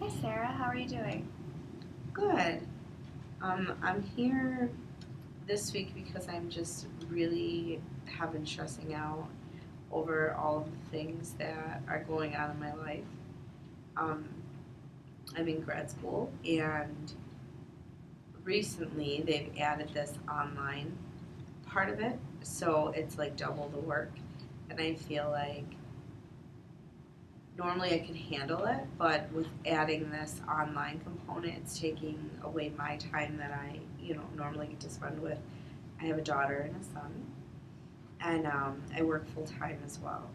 Hi Sarah, how are you doing? Good. I'm here this week because I'm just really have been stressing out over all of the things that are going on in my life. Um, I'm in grad school, and recently they've added this online part of it, so it's like double the work. And I feel like normally I can handle it, but with adding this online component, it's taking away my time that I normally get to spend with. I have a daughter and a son, and I work full time as well.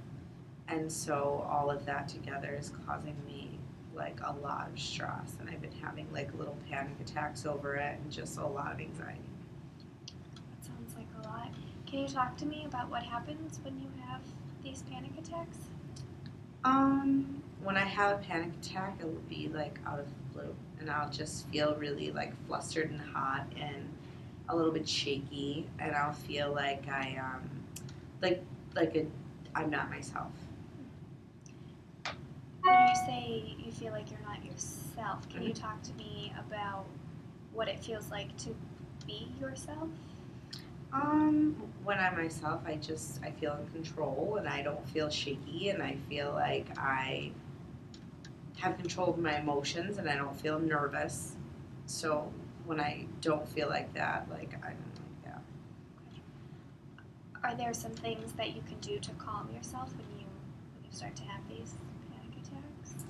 And so all of that together is causing me like a lot of stress, and I've been having like little panic attacks over it and just a lot of anxiety. That sounds like a lot. Can you talk to me about what happens when you have these panic attacks? When I have a panic attack, it will be like out of the blue, and I'll just feel really like flustered and hot and a little bit shaky, and I'll feel like like like a, I'm not myself. When you say you feel like you're not yourself, can you talk to me about what it feels like to be yourself? When I'm myself, I feel in control and I don't feel shaky and I feel like I have control of my emotions and I don't feel nervous. So when I don't feel like that, like I don't like that. Are there some things that you can do to calm yourself when you start to have these panic attacks?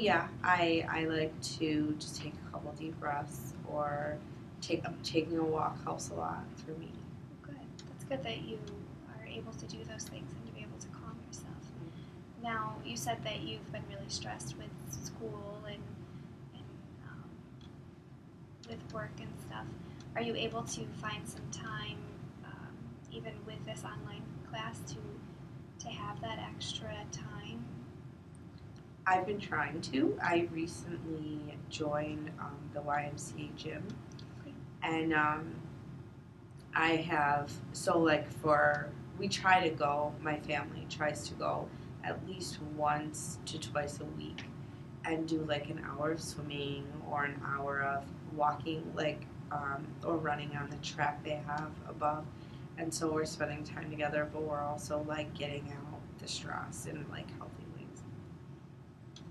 Yeah, I like to just take a couple deep breaths or taking a walk helps a lot for me. Good. That's good that you are able to do those things and to be able to calm yourself. Now, you said that you've been really stressed with school and with work and stuff. Are you able to find some time, even with this online class, to have that extra time? I've been trying to. I recently joined the YMCA gym, Okay. and I have so like for we try to go. My family tries to go at least once to twice a week and do like an hour of swimming or an hour of walking, like or running on the track they have above. And so we're spending time together, but we're also like getting out the stress in like healthy ways.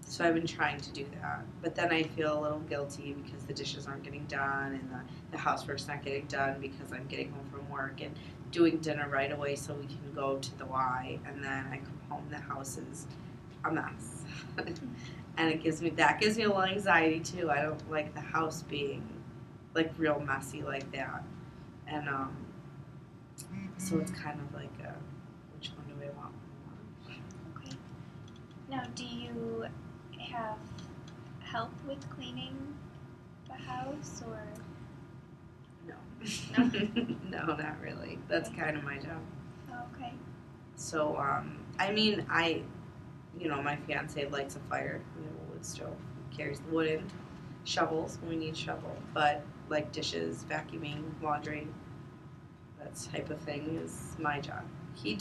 So I've been trying to do that, but then I feel a little guilty because the dishes aren't getting done and the housework's not getting done because I'm getting home from work and doing dinner right away so we can go to the Y, and then I come home and the house is a mess. And that gives me a little anxiety too. I don't like the house being like real messy like that, and so it's kind of like which one do I want more? Okay. Now, do you have help with cleaning the house or? No. No? No, not really. That's Okay. kind of my job. Oh, okay. So, I mean, my fiance lights a fire. We have a wood stove. He carries the wood in, shovels when we need shovel. But like dishes, vacuuming, laundry, that type of thing is my job. He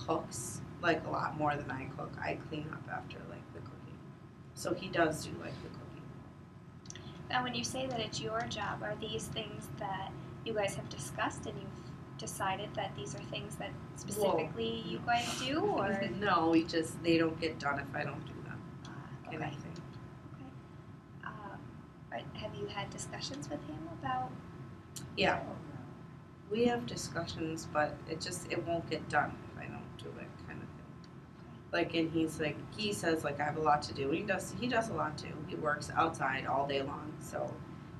cooks like a lot more than I cook. I clean up after like the cooking. So he does do like the cooking. Now, when you say that it's your job, are these things that you guys have discussed and you've decided that these are things that specifically you guys do, or? No, they don't get done if I don't do them. Kind Okay. of thing. Okay. Have you had discussions with him about? Yeah, we have discussions, but it won't get done if I don't do it, kind of thing. Like, and he says like I have a lot to do. And he does a lot too. He works outside all day long, so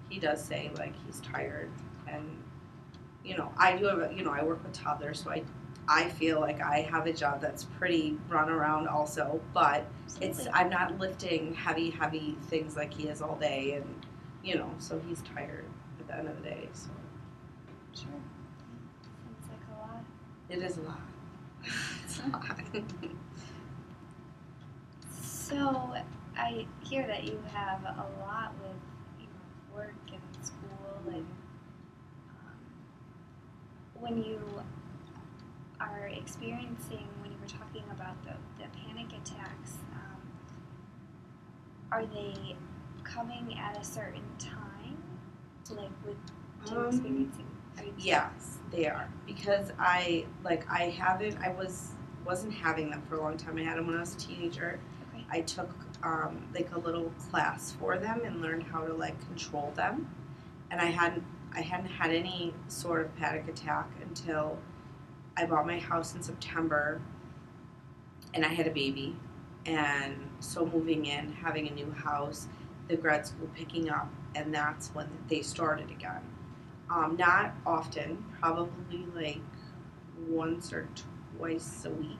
he does say like he's tired, and I do have I work with toddlers, so I feel like I have a job that's pretty run around also, but Absolutely. I'm not lifting heavy things like he is all day, and so he's tired at the end of the day. So Sure. Sounds like a lot. it is a lot. It's a lot. So I hear that you have a lot with work and school, and when you are experiencing, when you were talking about the panic attacks, are they coming at a certain time? Like with you experiencing? Yes, they are, because I wasn't having them for a long time. I had them when I was a teenager. Okay. I took like a little class for them and learned how to like control them, and I hadn't had any sort of panic attack until I bought my house in September, and I had a baby, and so moving in, having a new house, the grad school picking up, and that's when they started again. Not often, probably like once or twice a week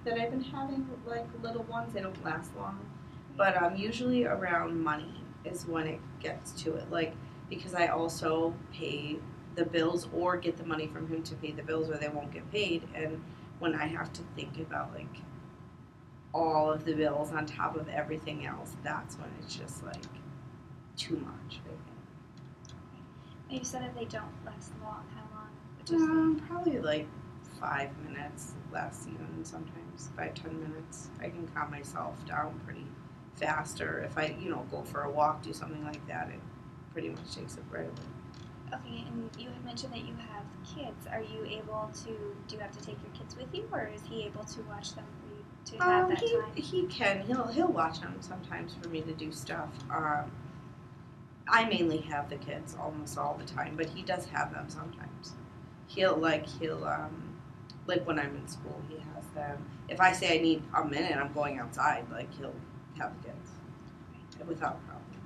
that I've been having like little ones. They don't last long, but usually around money is when it gets to it. Like, because I also pay the bills or get the money from him to pay the bills, or they won't get paid. And when I have to think about like all of the bills on top of everything else, that's when it's just like too much, I think. And you said that they don't last long. How long would you say? Probably like 5 minutes less, even sometimes 5-10 minutes. I can calm myself down pretty fast, or if I go for a walk, do something like that, it pretty much takes it right away. Okay, and you had mentioned that you have kids. Are you able to? Do you have to take your kids with you, or is he able to watch them for you to have that time? He can. He'll watch them sometimes for me to do stuff. I mainly have the kids almost all the time, but he does have them sometimes. He'll like when I'm in school, he has them. If I say I need a minute, I'm going outside, like he'll have the kids without a problem.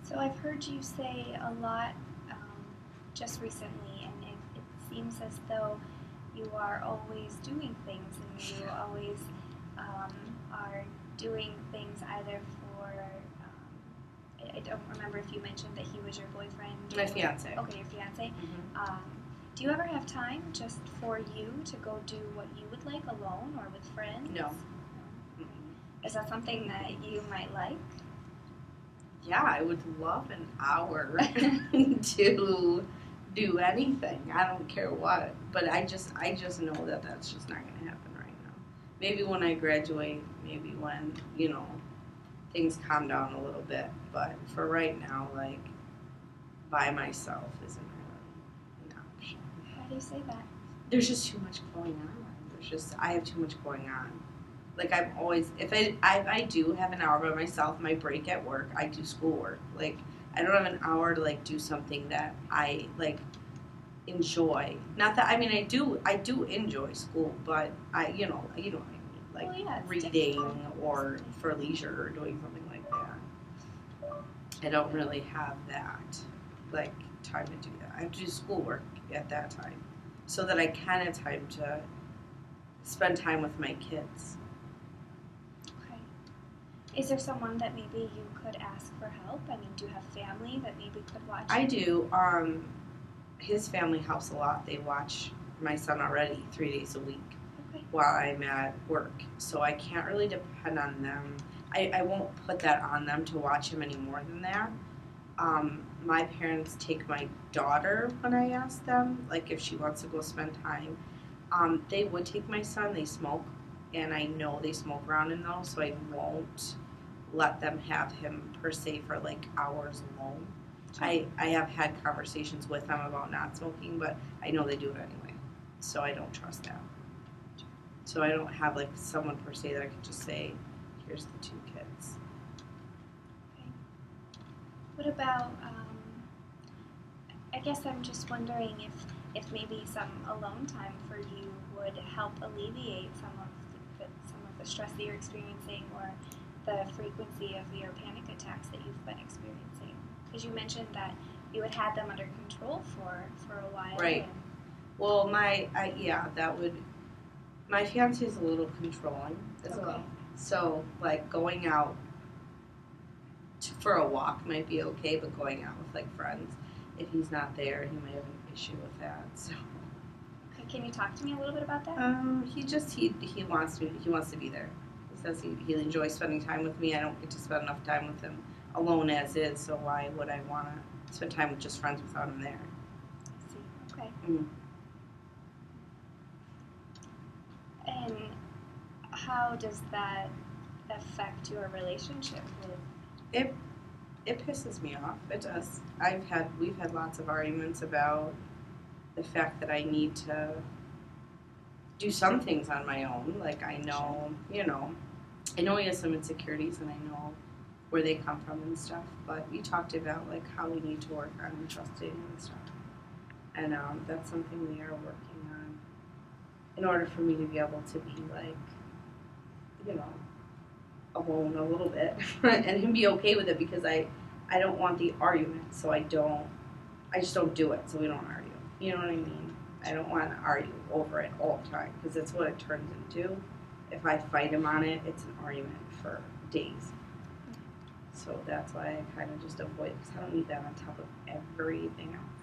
So I've heard you say a lot just recently, and it seems as though you are always doing things, and you always are doing things either for. I don't remember if you mentioned that he was your boyfriend. My fiance. Okay, your fiance. Mm-hmm. Do you ever have time just for you to go do what you would like alone or with friends? No. Okay. Is that something that you might like? Yeah, I would love an hour to do anything. I don't care what, but I just know that that's just not going to happen right now. Maybe when I graduate, maybe when things calm down a little bit, but for right now, like by myself isn't really an option. How do you say that? There's just too much going on. I have too much going on. Like I'm always, if I do have an hour by myself, my break at work, I do schoolwork. Like I don't have an hour to like do something that I like enjoy. Not that I do enjoy school, but I you know what I mean, like reading or for leisure or doing something like that. I don't really have that like time to do that. I have to do schoolwork at that time so that I can have time to spend time with my kids. Okay. Is there someone that maybe you could ask for help? I mean, do you have family that maybe could watch? I do. His family helps a lot. They watch my son already 3 days a week while I'm at work. So I can't really depend on them. I won't put that on them to watch him any more than that. My parents take my daughter when I ask them, like if she wants to go spend time. They would take my son. They smoke, and I know they smoke around him though, so I won't let them have him per se for like hours alone. I have had conversations with them about not smoking, but I know they do it anyway, so I don't trust that. So I don't have like someone per se that I could just say, here's the 2 kids. Okay. What about, I guess I'm just wondering if maybe some alone time for you would help alleviate some of the stress that you're experiencing or the frequency of your panic attacks that you've been experiencing. Because you mentioned that you had had them under control for a while. Right. Well, my fiance is a little controlling as well. So, like, going out for a walk might be okay, but going out with, like, friends, if he's not there, he might have an issue with that, so. Okay, can you talk to me a little bit about that? He wants to be there. He says he enjoys spending time with me. I don't get to spend enough time with him alone as is, so why would I want to spend time with just friends without him there? I see. Okay. Mm. And how does that affect your relationship It pisses me off. It does. We've had lots of arguments about the fact that I need to do some things on my own. Like I know, I know he has some insecurities and I know where they come from and stuff. But we talked about like how we need to work on trusting and stuff. And that's something we are working on in order for me to be able to be like, alone a little bit and him be okay with it because I don't want the argument, so I just don't do it so we don't argue. You know what I mean? I don't want to argue over it all the time because that's what it turns into. If I fight him on it, it's an argument for days. So that's why I kind of just avoid it because I don't need that on top of everything else.